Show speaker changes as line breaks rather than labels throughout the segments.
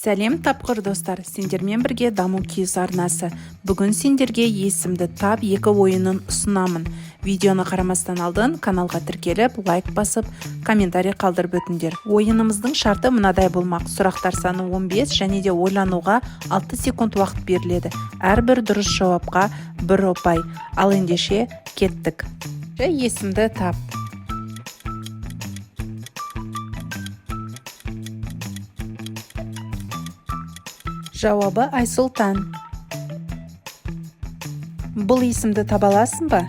Сәлем тапқыр достар, сендермен бірге даму кез арнасы. Бүгін сендерге есімді тап 2 ойынын ұсынамын. Видеоны қарамастан алдын каналға тіркеліп, лайк басып, комментарий қалдырып өтіңдер. Ойынымыздың шарты мынадай болмақ. Сұрақтар саны 15 және де ойлануға 6 секунд уақыт беріледі. Әрбір дұрыс жауапқа 1 ұпай. Ал ендеше кеттік. Есімді тап. Жауабы Айсұлтан. Бұл есімді таба аласың ба?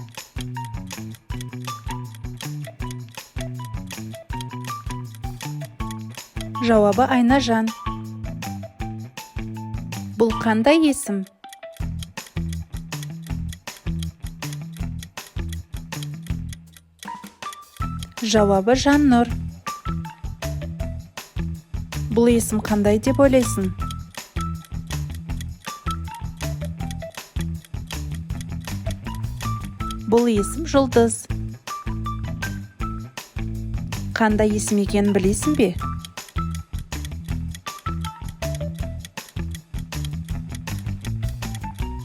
Жауабы Айнажан. Бұл қандай есім? Жауабы Жаннұр. Бұл есім қандай деп ойлайсың? Бұл есім Жұлдыз. Қандай есім екенін білесің бе?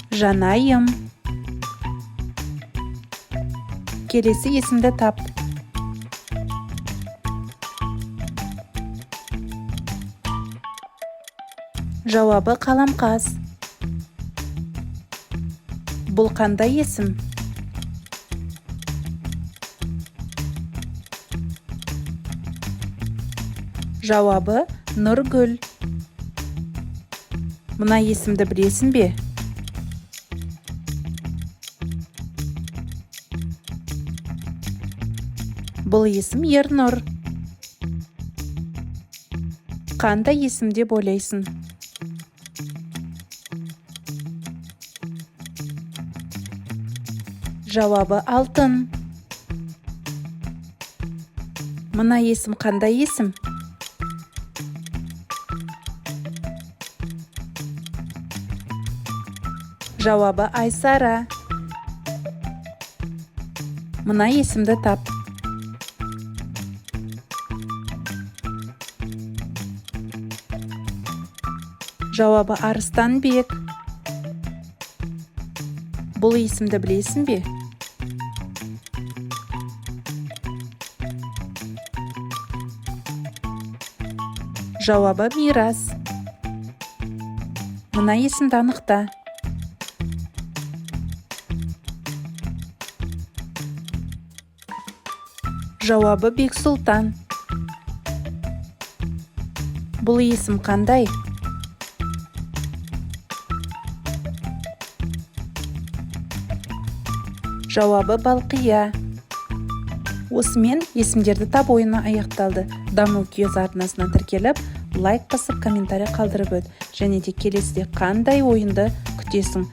Жанайым. Келесі есімді тап. Жауабы Қаламқас. Бұл қандай есім? Жауабы Нұргүл. Мына есімді білесің бе? Бұл есім Ернұр. Қандай есім деп ойлайсың? Жауабы Алтын. Мына есім қандай есім? Жауабы Айсара. Мына есімді тап. Жауабы Арыстанбек. Бұл есімді білесің бе? Жауабы Мирас. Мына есімді анықта. Жауабы Бексұлтан. Бұл есім қандай? Жауабы Балқия. Осымен есімдерді тап ойыны аяқталды. Даму кез арнасына тіркеліп, лайк басып, комментарий қалдырып өт. Және де келесіде қандай ойынды күтесің?